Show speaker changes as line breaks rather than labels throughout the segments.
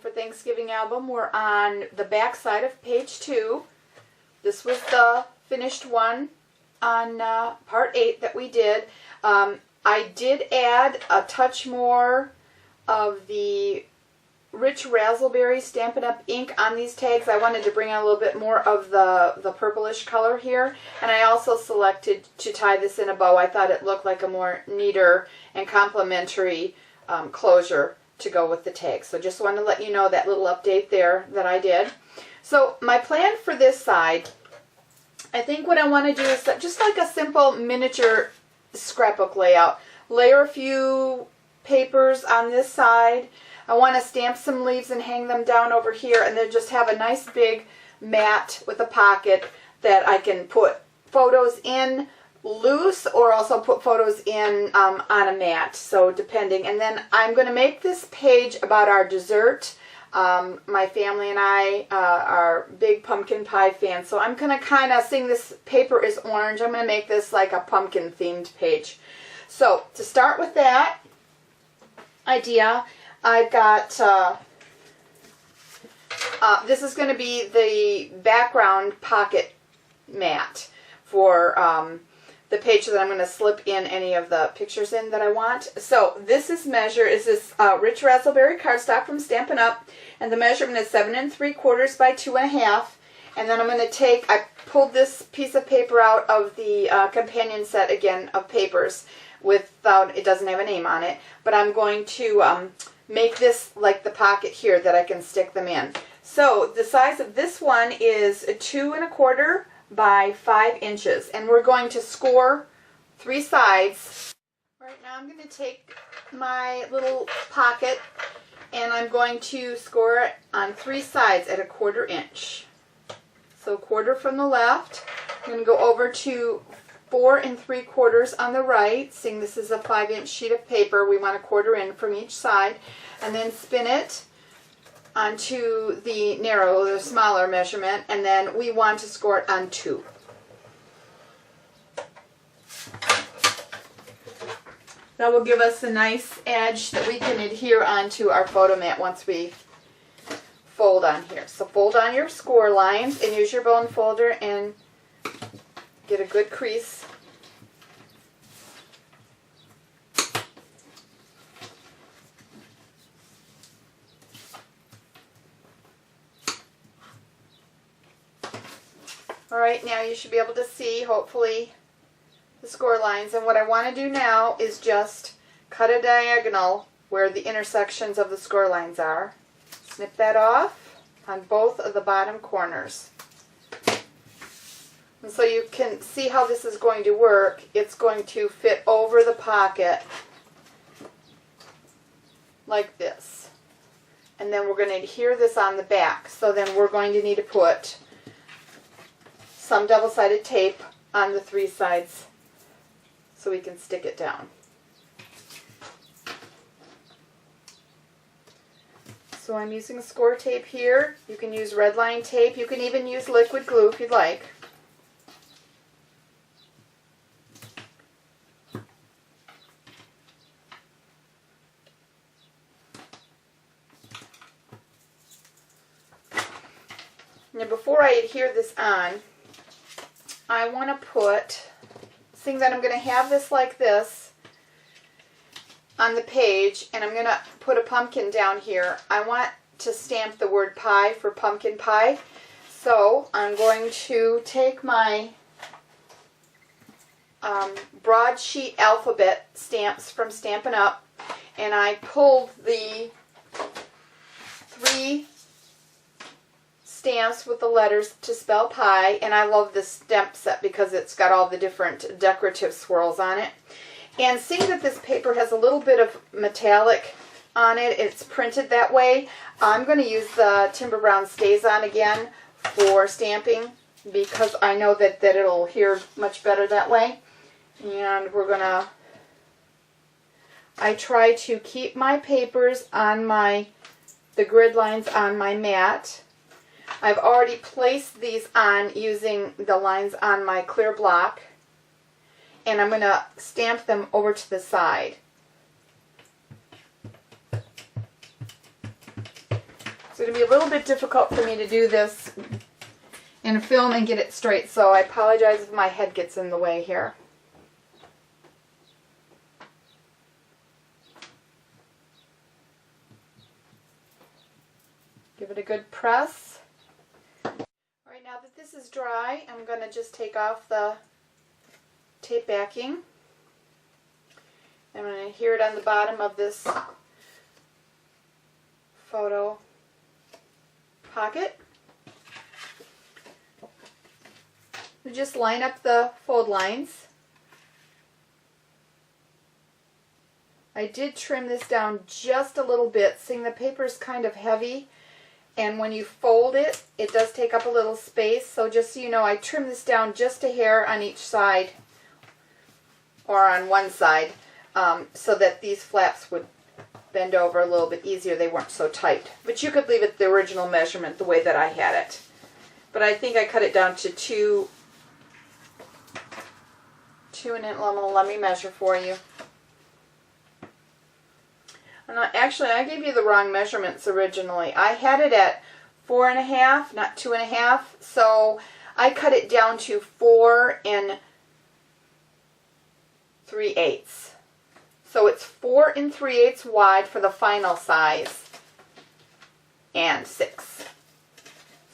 for Thanksgiving album. We're on the back side of page 2. This was the finished one on part 8 that we did. I did add a touch more of the Rich Razzleberry Stampin' Up! Ink on these tags. I wanted to bring out a little bit more of the purplish color here. And I also selected to tie this in a bow. I thought it looked like a more neater and complementary closure to go with the tag. So just wanted to let you know that little update there that I did. So my plan for this side, I think what I want to do is just like a simple miniature scrapbook layout. Layer a few papers on this side. I want to stamp some leaves and hang them down over here, and then just have a nice big mat with a pocket that I can put photos in loose or also put photos in on a mat, so depending. And then I'm going to make this page about our dessert. My family and I are big pumpkin pie fans, so I'm going to kind of, seeing this paper is orange, I'm going to make this like a pumpkin themed page. So to start with that idea, I've got, this is going to be the background pocket mat for the page that I'm going to slip in any of the pictures in that I want. So this is this Rich Razzleberry cardstock from Stampin' Up! And the measurement is 7 3/4 by 2.5. And then I'm going to take, I pulled this piece of paper out of the companion set again of papers without, it doesn't have a name on it, but I'm going to make this like the pocket here that I can stick them in. So the size of this one is 2 1/4 by 5 inches, and we're going to score 3 sides. Right now I'm going to take my little pocket and I'm going to score it on 3 sides at 1/4 inch. So 1/4 from the left. I'm going to go over to 4 3/4 on the right. Seeing this is a 5-inch sheet of paper, we want 1/4 in from each side, and then spin it onto the narrow, the smaller measurement, and then we want to score it on 2. That will give us a nice edge that we can adhere onto our photo mat once we fold on here. So fold on your score lines and use your bone folder and get a good crease. Alright, now you should be able to see, hopefully, the score lines. And what I want to do now is just cut a diagonal where the intersections of the score lines are. Snip that off on both of the bottom corners. And so you can see how this is going to work. It's going to fit over the pocket like this. And then we're going to adhere this on the back. So then we're going to need to put some double-sided tape on the 3 sides so we can stick it down. So I'm using score tape here. You can use red line tape. You can even use liquid glue if you'd like. Now before I adhere this on, I want to put, seeing that I'm going to have this like this on the page, and I'm going to put a pumpkin down here. I want to stamp the word pie for pumpkin pie. So I'm going to take my broadsheet alphabet stamps from Stampin' Up! And I pulled the 3 stamps with the letters to spell pie, and I love this stamp set because it's got all the different decorative swirls on it. And seeing that this paper has a little bit of metallic on it, it's printed that way, I'm going to use the Timber Brown StazOn again for stamping because I know that it'll adhere much better that way. And we're going to, I try to keep my papers on the grid lines on my mat. I've already placed these on using the lines on my clear block, and I'm going to stamp them over to the side. going to be a little bit difficult for me to do this in a film and get it straight, so I apologize if my head gets in the way here. Give it a good press. Alright, now that this is dry, I'm going to just take off the tape backing. I'm going to adhere it on the bottom of this photo pocket. We just line up the fold lines. I did trim this down just a little bit, seeing the paper is kind of heavy, and when you fold it, it does take up a little space. So just so you know, I trimmed this down just a hair on each side, or on one side, so that these flaps would bend over a little bit easier. They weren't so tight. But you could leave it the original measurement the way that I had it. But I think I cut it down to 2 and let me measure for you. And actually, I gave you the wrong measurements originally. I had it at 4.5, not 2.5. So I cut it down to 4 3/8. So it's 4 3/8 wide for the final size, and 6.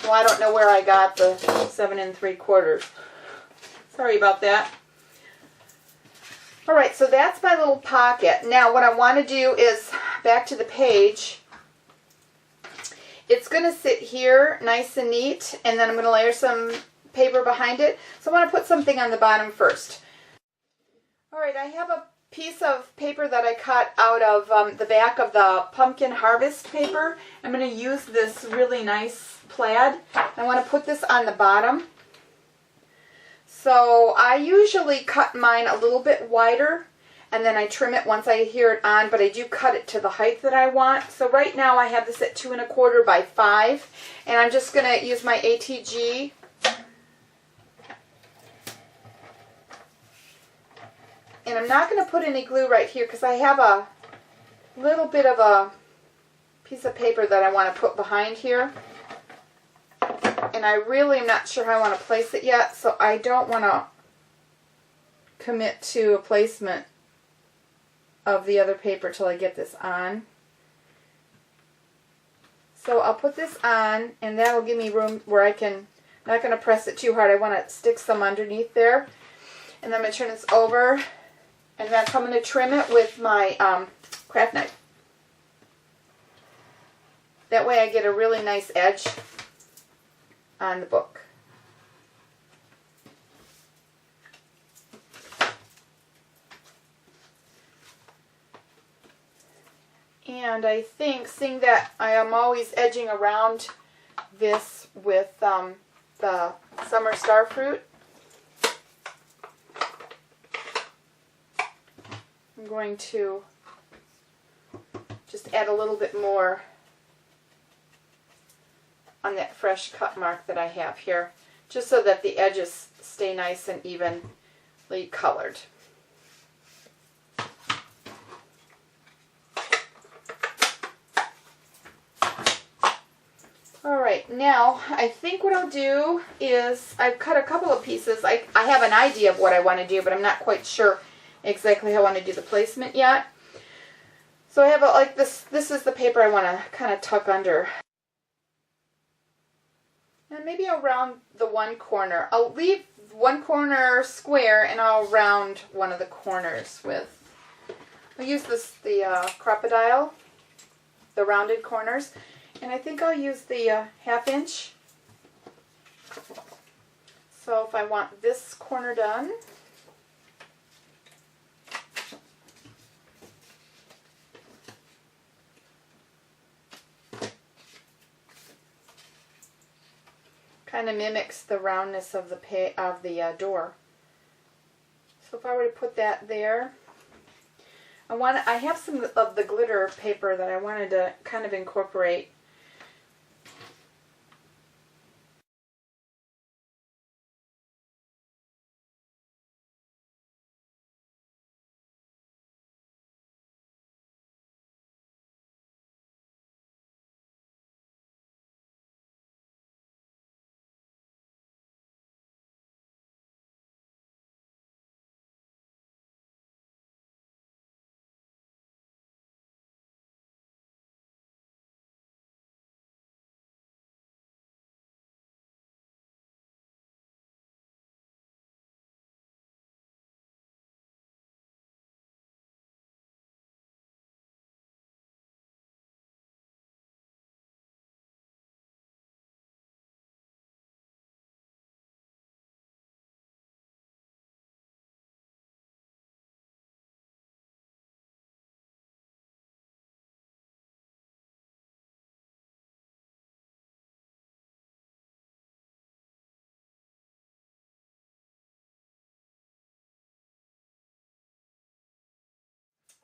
Well, I don't know where I got the 7 3/4. Sorry about that. Alright, so that's my little pocket. Now what I want to do is, back to the page, it's going to sit here nice and neat, and then I'm going to layer some paper behind it. So I want to put something on the bottom first. Alright, I have a piece of paper that I cut out of the back of the Pumpkin Harvest paper. I'm going to use this really nice plaid. I want to put this on the bottom. So I usually cut mine a little bit wider, and then I trim it once I adhere it on, but I do cut it to the height that I want. So right now I have this at 2 1/4 by 5, and I'm just going to use my ATG. And I'm not going to put any glue right here because I have a little bit of a piece of paper that I want to put behind here. And I really am not sure how I want to place it yet, so I don't want to commit to a placement of the other paper till I get this on. So I'll put this on, and that'll give me room where I can, I'm not going to press it too hard. I want to stick some underneath there. And then I'm going to turn this over, and then I'm going to trim it with my craft knife. That way I get a really nice edge on the book. And I think, seeing that I am always edging around this with the summer star fruit, I'm going to just add a little bit more on that fresh cut mark that I have here, just so that the edges stay nice and evenly colored. Alright, now I think what I'll do is, I've cut a couple of pieces. I have an idea of what I want to do, but I'm not quite sure exactly how I want to do the placement yet. So I have like this is the paper I want to kind of tuck under. And maybe I'll round the one corner. I'll leave one corner square, and I'll round one of the corners with, I'll use the Crop-A-Dile, the rounded corners, and I think I'll use the 1/2 inch. So if I want this corner done, kind of mimics the roundness of the door. So if I were to put that there, I have some of the glitter paper that I wanted to kind of incorporate.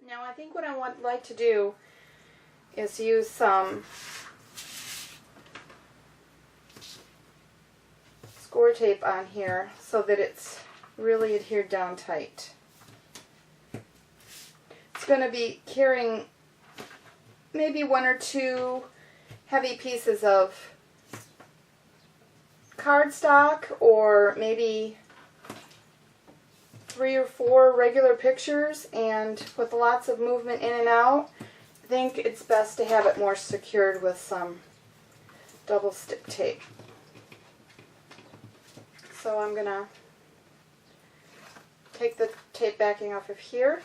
Now I think what I would like to do is use some score tape on here so that it's really adhered down tight. It's going to be carrying maybe 1 or 2 heavy pieces of cardstock, or maybe 3 or 4 regular pictures, and with lots of movement in and out, I think it's best to have it more secured with some double stick tape. So I'm going to take the tape backing off of here.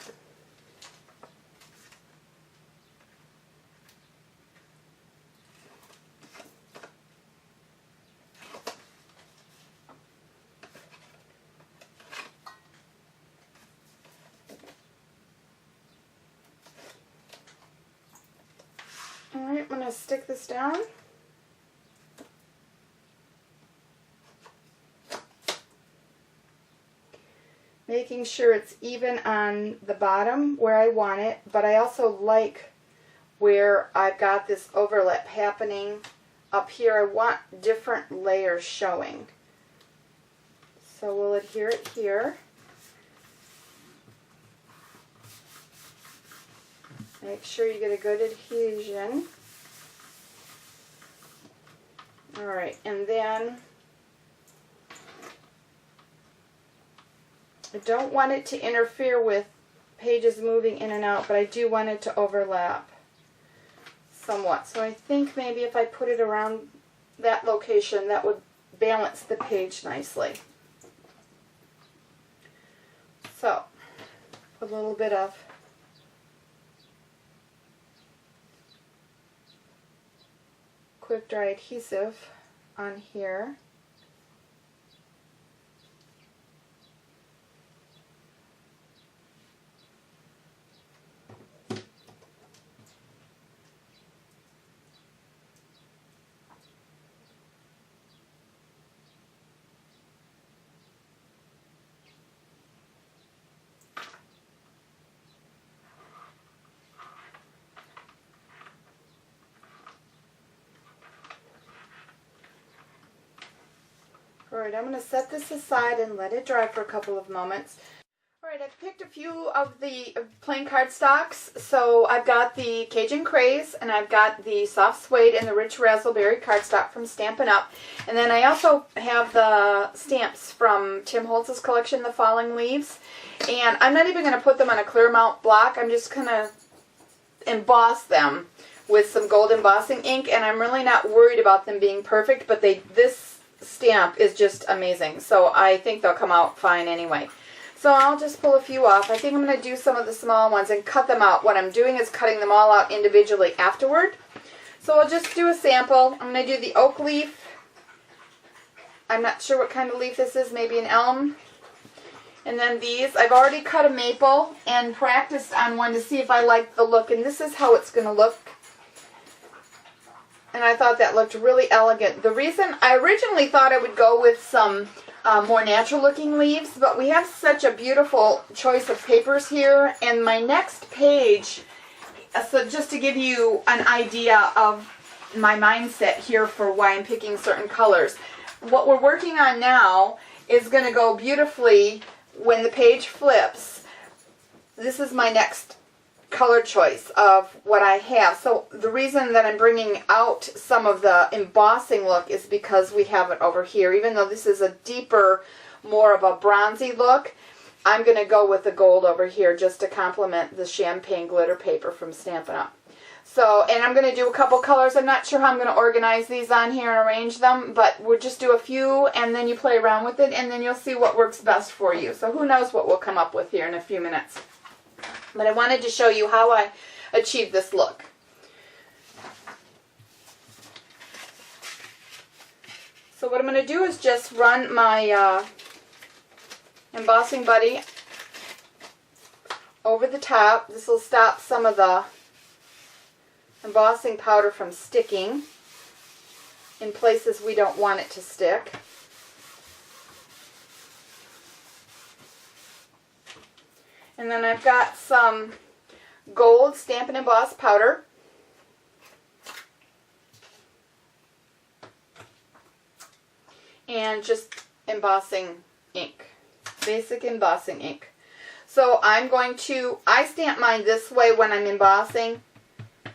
Alright, I'm going to stick this down. Making sure it's even on the bottom where I want it, but I also like where I've got this overlap happening up here. I want different layers showing. So we'll adhere it here. Make sure you get a good adhesion. Alright, and then I don't want it to interfere with pages moving in and out, but I do want it to overlap somewhat. So I think maybe if I put it around that location, that would balance the page nicely. So, a little bit of quick dry adhesive on here. Alright, I'm going to set this aside and let it dry for a couple of moments. Alright, I've picked a few of the plain cardstocks. So I've got the Cajun Craze, and I've got the Soft Suede and the Rich Razzleberry cardstock from Stampin' Up. And then I also have the stamps from Tim Holtz's collection, The Falling Leaves. And I'm not even going to put them on a clear mount block. I'm just going to emboss them with some gold embossing ink. And I'm really not worried about them being perfect, but this stamp is just amazing, so I think they'll come out fine anyway. So I'll just pull a few off. I think I'm going to do some of the small ones and cut them out. What I'm doing is cutting them all out individually afterward. So I'll just do a sample. I'm going to do the oak leaf. I'm not sure what kind of leaf this is, maybe an elm. And then these, I've already cut a maple and practiced on one to see if I like the look, and this is how it's going to look. And I thought that looked really elegant. The reason I originally thought I would go with some more natural looking leaves, but we have such a beautiful choice of papers here. And my next page, so just to give you an idea of my mindset here for why I'm picking certain colors, what we're working on now is going to go beautifully when the page flips. This is my next color choice of what I have. So the reason that I'm bringing out some of the embossing look is because we have it over here. Even though this is a deeper, more of a bronzy look, I'm going to go with the gold over here just to complement the champagne glitter paper from Stampin' Up. So, and I'm going to do a couple colors. I'm not sure how I'm going to organize these on here and arrange them, but we'll just do a few and then you play around with it and then you'll see what works best for you. So who knows what we'll come up with here in a few minutes. But I wanted to show you how I achieved this look. So what I'm going to do is just run my embossing buddy over the top. This will stop some of the embossing powder from sticking in places we don't want it to stick. And then I've got some gold Stampin' Emboss powder. And just embossing ink. Basic embossing ink. So I'm going to, I stamp mine this way when I'm embossing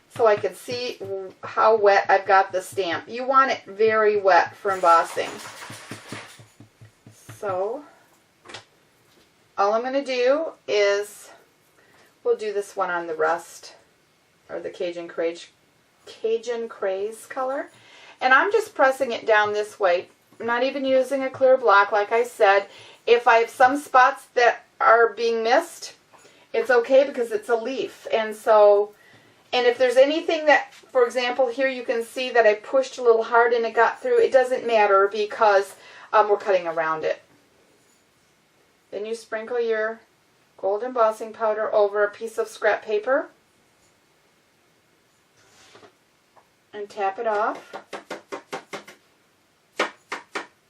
so I can see how wet I've got the stamp. You want it very wet for embossing. So all I'm going to do is, we'll do this one on the rust, or the Cajun Craze color. And I'm just pressing it down this way. I'm not even using a clear block, like I said. If I have some spots that are being missed, it's okay because it's a leaf. And so, and if there's anything that, for example, here you can see that I pushed a little hard and it got through, it doesn't matter because we're cutting around it. Then you sprinkle your gold embossing powder over a piece of scrap paper and tap it off.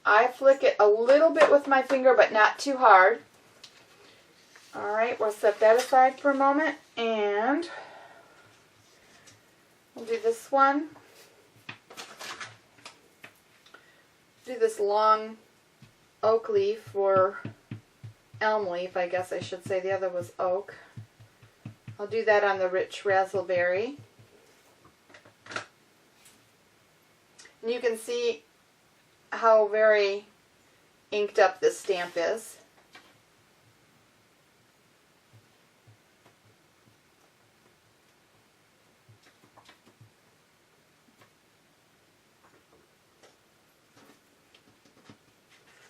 I flick it a little bit with my finger, but not too hard. Alright, we'll set that aside for a moment, and we'll do this one. Do this long oak leaf, or elm leaf, I guess I should say. The other was oak. I'll do that on the rich raspberry. And you can see how very inked up this stamp is.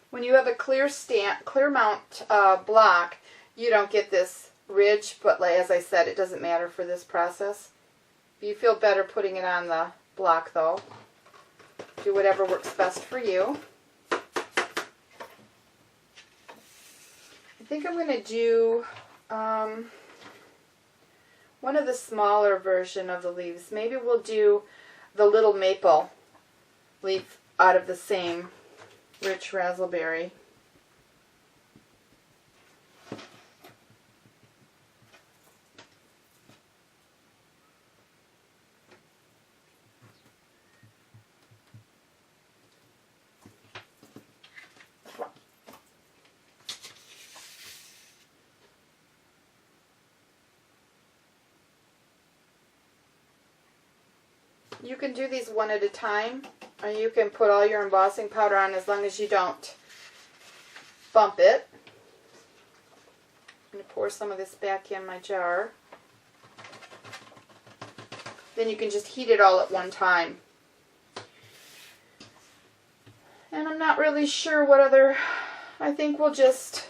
When you have a clear mount block, you don't get this ridge, but like, as I said, it doesn't matter for this process. You feel better putting it on the block though. Do whatever works best for you. I think I'm going to do one of the smaller version of the leaves. Maybe we'll do the little maple leaf out of the same rich raspberry. You can do these one at a time, or you can put all your embossing powder on as long as you don't bump it. I'm going to pour some of this back in my jar. Then you can just heat it all at one time. And I'm not really sure what other, I think we'll just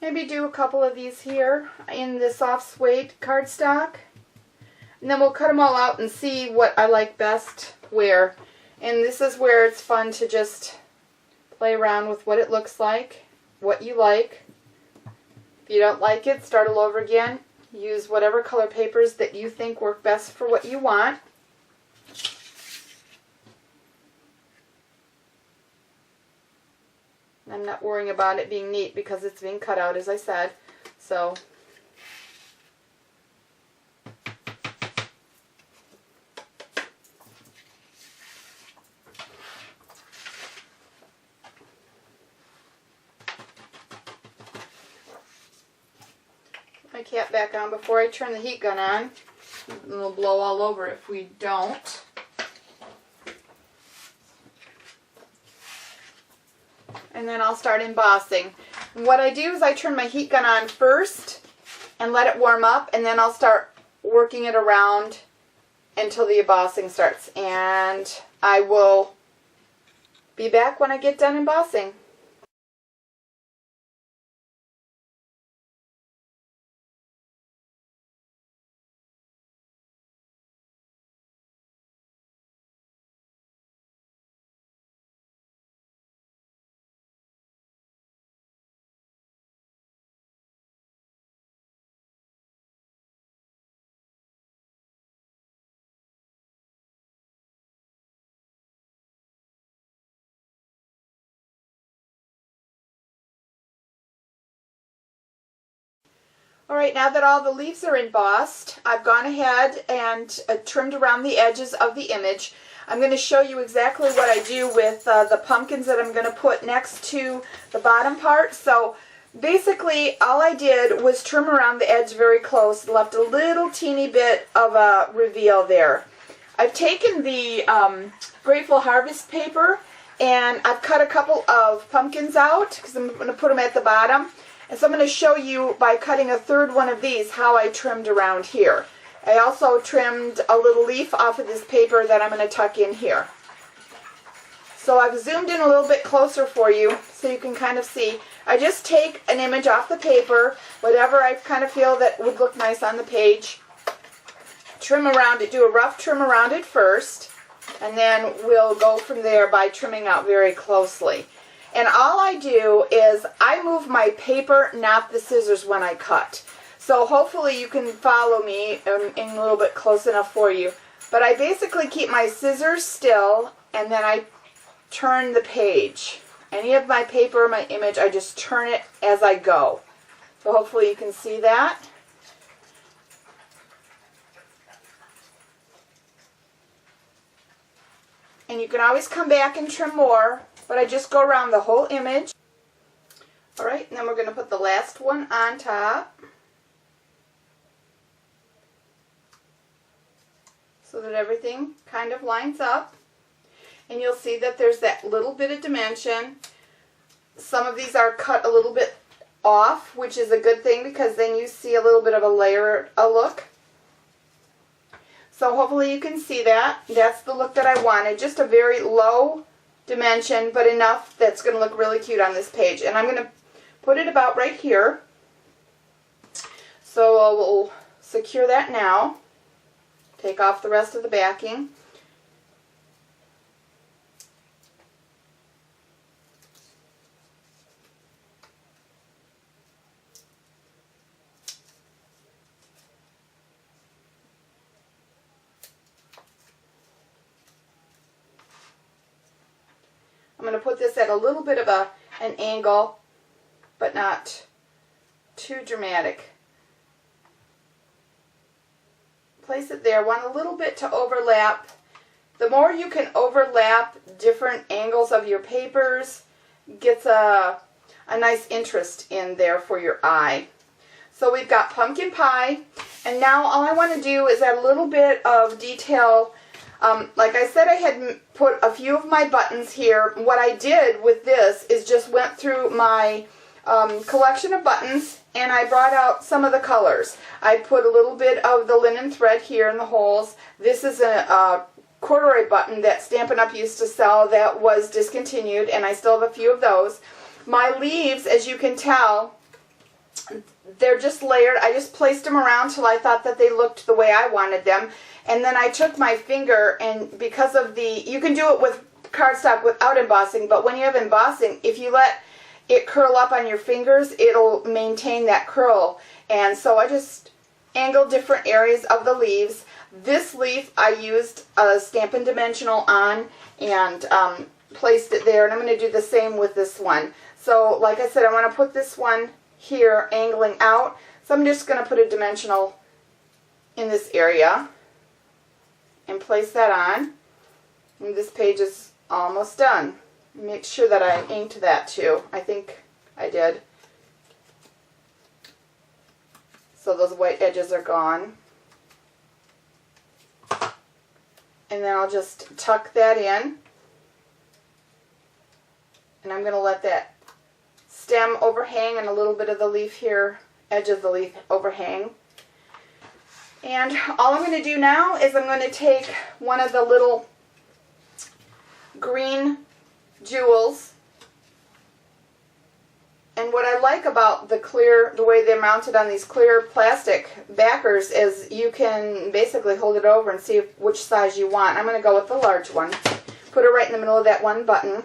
maybe do a couple of these here in the soft suede cardstock. And then we'll cut them all out and see what I like best where. And this is where it's fun to just play around with what it looks like, what you like. If you don't like it, start all over again. Use whatever color papers that you think work best for what you want. I'm not worrying about it being neat because it's being cut out, as I said. So my cap back on before I turn the heat gun on. It'll blow all over if we don't. And then I'll start embossing. And what I do is I turn my heat gun on first and let it warm up, and then I'll start working it around until the embossing starts. And I will be back when I get done embossing. Alright, now that all the leaves are embossed, I've gone ahead and trimmed around the edges of the image. I'm going to show you exactly what I do with the pumpkins that I'm going to put next to the bottom part. So basically all I did was trim around the edge very close, left a little teeny bit of a reveal there. I've taken the Grateful Harvest paper and I've cut a couple of pumpkins out because I'm going to put them at the bottom. And so I'm going to show you by cutting a third one of these how I trimmed around here. I also trimmed a little leaf off of this paper that I'm going to tuck in here. So I've zoomed in a little bit closer for you so you can kind of see. I just take an image off the paper, whatever I kind of feel that would look nice on the page, trim around it, do a rough trim around it first, and then we'll go from there by trimming out very closely. And all I do is I move my paper, not the scissors, when I cut. So hopefully you can follow me in a little bit close enough for you. But I basically keep my scissors still and then I turn the page. Any of my paper or my image, I just turn it as I go. So hopefully you can see that. And you can always come back and trim more, but I just go around the whole image. Alright, and then we're going to put the last one on top, so that everything kind of lines up. And you'll see that there's that little bit of dimension. Some of these are cut a little bit off, which is a good thing because then you see a little bit of a layer, a look. So hopefully you can see that. That's the look that I wanted. Just a very low dimension, but enough that's going to look really cute on this page. And I'm going to put it about right here. So we'll secure that now. Take off the rest of the backing. I'm going to put this at a little bit of an angle, but not too dramatic. Place it there. Want a little bit to overlap. The more you can overlap different angles of your papers, gets a nice interest in there for your eye. So we've got pumpkin pie, and now all I want to do is add a little bit of detail. Like I said, I had put a few of my buttons here. What I did with this is just went through my collection of buttons and I brought out some of the colors. I put a little bit of the linen thread here in the holes. This is a corduroy button that Stampin' Up! Used to sell that was discontinued, and I still have a few of those. My leaves, as you can tell, they're just layered. I just placed them around till I thought that they looked the way I wanted them. And then I took my finger, and because of you can do it with cardstock without embossing, but when you have embossing, if you let it curl up on your fingers, it'll maintain that curl. And so I just angled different areas of the leaves. This leaf I used a Stampin' Dimensional on and placed it there, and I'm going to do the same with this one. So like I said, I want to put this one here angling out, so I'm just going to put a dimensional in this area and place that on. And this page is almost done. Make sure that I inked that too. I think I did. So those white edges are gone. And then I'll just tuck that in. And I'm going to let that stem overhang and a little bit of the leaf here, edge of the leaf overhang. And all I'm going to do now is I'm going to take one of the little green jewels. And what I like about the way they're mounted on these clear plastic backers is you can basically hold it over and see which size you want. I'm going to go with the large one. Put it right in the middle of that one button.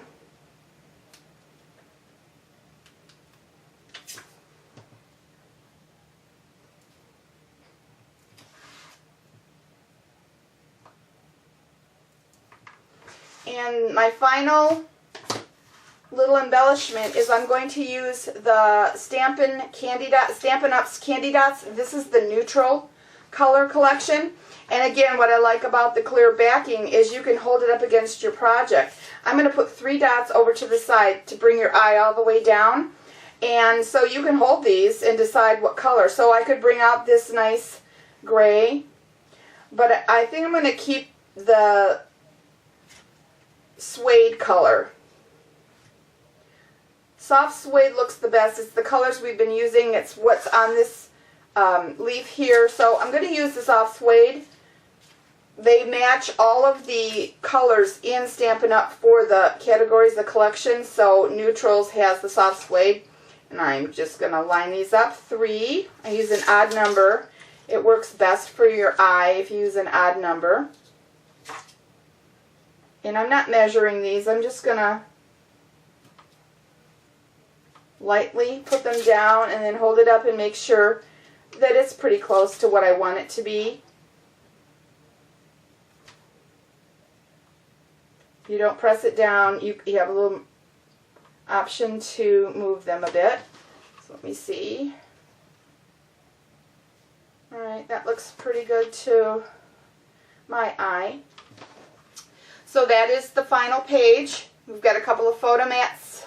And my final little embellishment is I'm going to use the Stampin' Up's Candy Dots. This is the neutral color collection. And again, what I like about the clear backing is you can hold it up against your project. I'm going to put 3 dots over to the side to bring your eye all the way down. And so you can hold these and decide what color. So I could bring out this nice gray, but I think I'm going to keep the suede color. Soft suede looks the best. It's the colors we've been using. It's what's on this leaf here. So I'm going to use the soft suede. They match all of the colors in Stampin' Up! For the categories, the collection. So Neutrals has the soft suede. And I'm just going to line these up. 3. I use an odd number. It works best for your eye if you use an odd number. And I'm not measuring these. I'm just going to lightly put them down and then hold it up and make sure that it's pretty close to what I want it to be. You don't press it down. You have a little option to move them a bit. So let me see. Alright, that looks pretty good to my eye. So that is the final page. We've got a couple of photo mats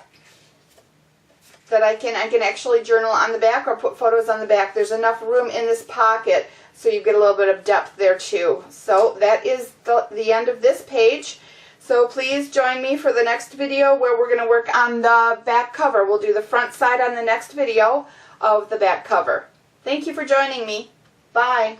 that I can actually journal on the back or put photos on the back. There's enough room in this pocket so you get a little bit of depth there too. So that is the end of this page. So please join me for the next video where we're going to work on the back cover. We'll do the front side on the next video of the back cover. Thank you for joining me. Bye.